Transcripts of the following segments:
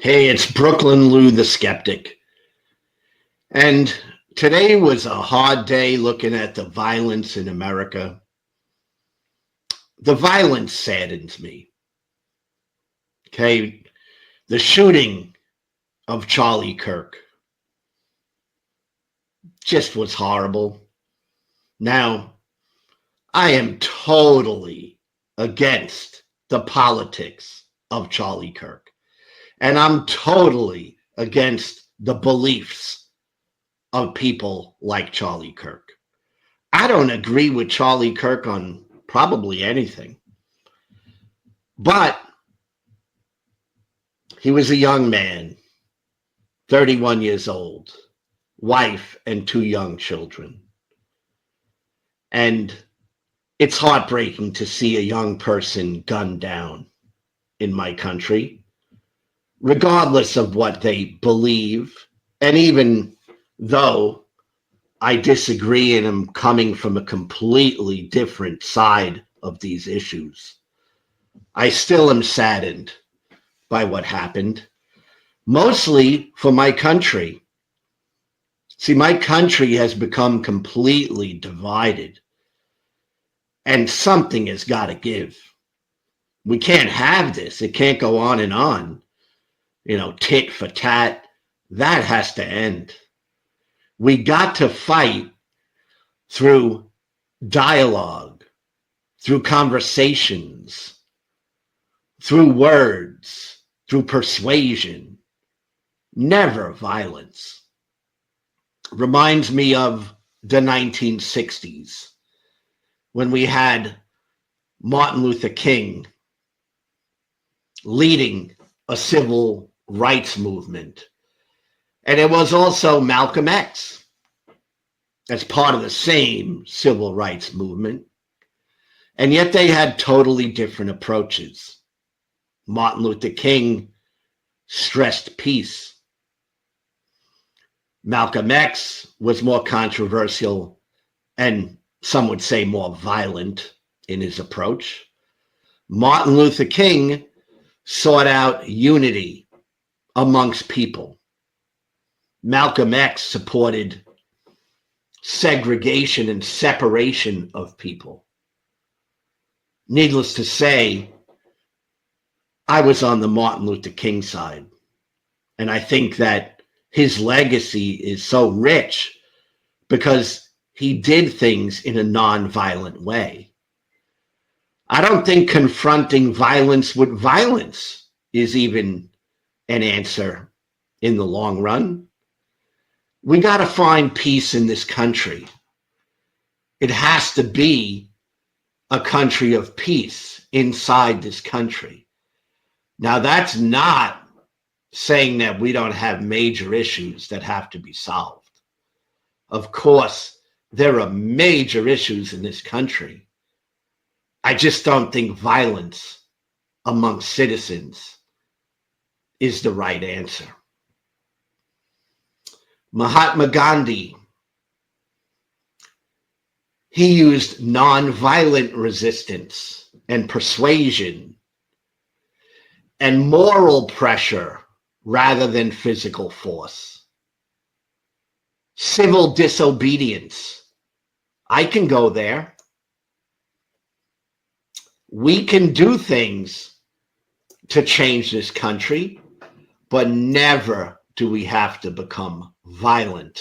Hey, it's Brooklyn Lou the Skeptic. And today was a hard day looking at the violence in America. The violence saddens me. Okay, the shooting of Charlie Kirk just was horrible. Now, I am totally against the politics of Charlie Kirk. And I'm totally against the beliefs of people like Charlie Kirk. I don't agree with Charlie Kirk on probably anything. But he was a young man, 31 years old, wife and 2 young children. And it's heartbreaking to see a young person gunned down in my country, regardless of what they believe. And even though I disagree and am coming from a completely different side of these issues, I still am saddened by what happened, mostly for my country. See, my country has become completely divided, and something has got to give. We can't have this. It can't go on and on. Tit for tat. That has to end. We got to fight through dialogue, through conversations, through words, through persuasion, never violence. Reminds me of the 1960s when we had Martin Luther King leading a civil rights movement. And it was also Malcolm X as part of the same civil rights movement. And yet they had totally different approaches. Martin Luther King stressed peace. Malcolm X was more controversial and some would say more violent in his approach. Martin Luther King sought out unity amongst people. Malcolm X supported segregation and separation of people. Needless to say, I was on the Martin Luther King side. And I think that his legacy is so rich because he did things in a non-violent way. I don't think confronting violence with violence is even an answer in the long run. We got to find peace in this country. It has to be a country of peace inside this country. Now, that's not saying that we don't have major issues that have to be solved. Of course, there are major issues in this country. I just don't think violence among citizens is the right answer. Mahatma Gandhi, he used nonviolent resistance and persuasion and moral pressure rather than physical force. Civil disobedience. I can go there. We can do things to change this country, but never do we have to become violent.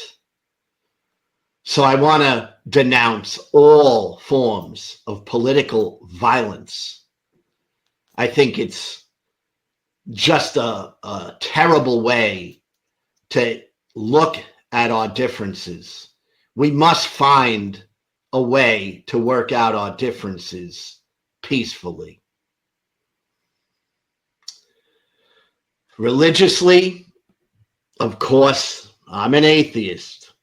So I want to denounce all forms of political violence. I think it's just a terrible way to look at our differences. We must find a way to work out our differences peacefully. Religiously, of course, I'm an atheist.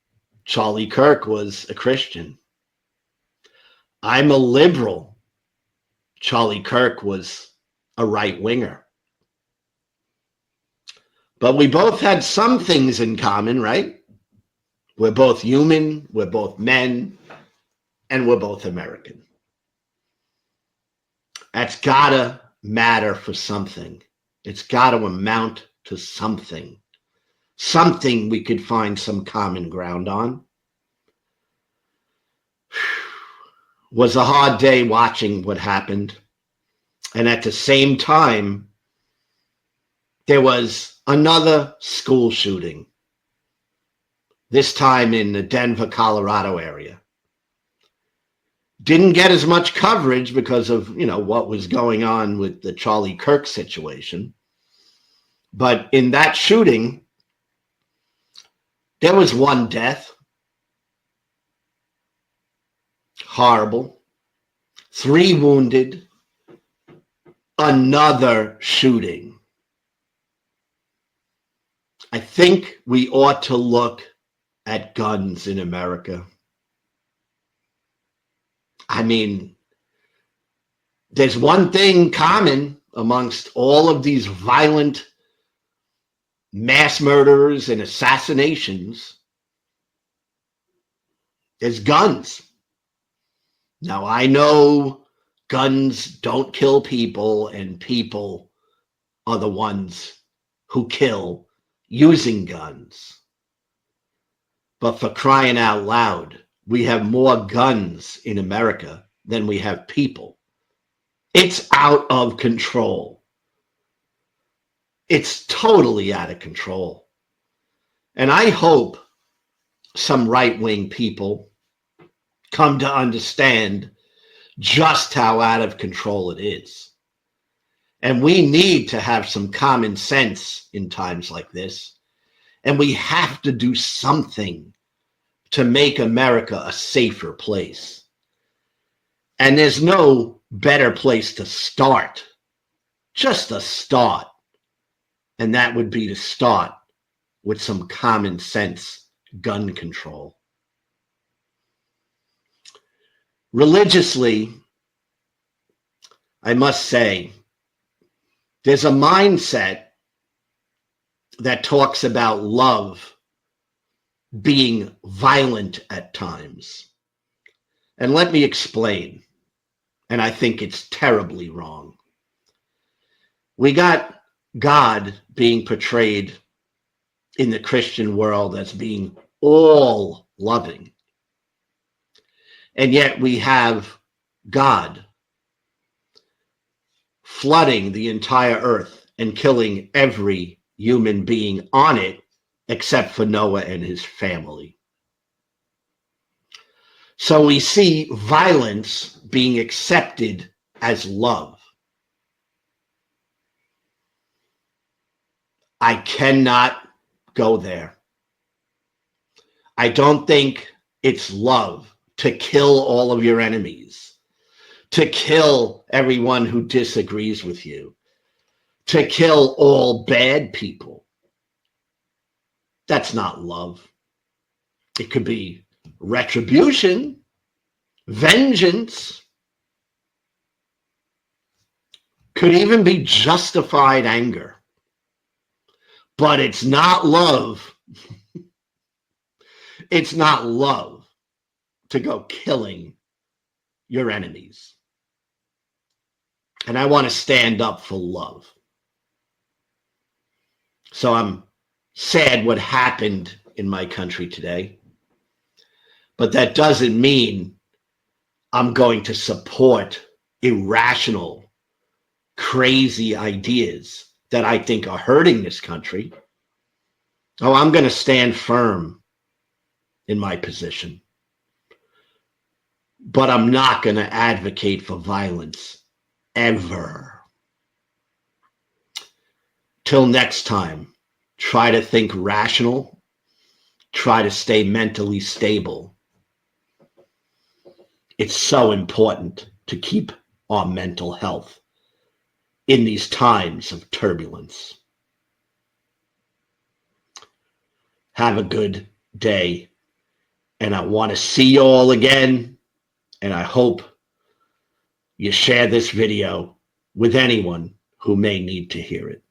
Charlie Kirk was a Christian. I'm a liberal. Charlie Kirk was a right-winger. But we both had some things in common, right? We're both human, we're both men, and we're both American. That's gotta matter for something. It's got to amount to something. Something we could find some common ground on. Was a hard day watching what happened. And at the same time, there was another school shooting, this time in the Denver, Colorado area. Didn't get as much coverage because of, what was going on with the Charlie Kirk situation. But in that shooting, there was one death. Horrible. 3 wounded. Another shooting. I think we ought to look at guns in America. I mean, there's one thing common amongst all of these violent mass murderers and assassinations. There's guns. Now, I know guns don't kill people, and people are the ones who kill using guns. But for crying out loud, we have more guns in America than we have people. It's out of control. It's totally out of control. And I hope some right-wing people come to understand just how out of control it is. And we need to have some common sense in times like this. And we have to do something to make America a safer place. And there's no better place to start, just a start. And that would be to start with some common sense gun control. Religiously, I must say, there's a mindset that talks about love being violent at times. And let me explain. And I think it's terribly wrong. We got God being portrayed in the Christian world as being all loving. And yet we have God flooding the entire earth and killing every human being on it except for Noah and his family. So we see violence being accepted as love. I cannot go there. I don't think it's love to kill all of your enemies, to kill everyone who disagrees with you, to kill all bad people. That's not love. It could be retribution, vengeance, could even be justified anger. But it's not love. It's not love to go killing your enemies. And I want to stand up for love. So I'm sad what happened in my country today. But that doesn't mean I'm going to support irrational, crazy ideas that I think are hurting this country. Oh, I'm going to stand firm in my position. But I'm not going to advocate for violence ever. Till next time, try to think rational. Try to stay mentally stable. It's so important to keep our mental health in these times of turbulence. Have a good day. And I want to see you all again. And I hope you share this video with anyone who may need to hear it.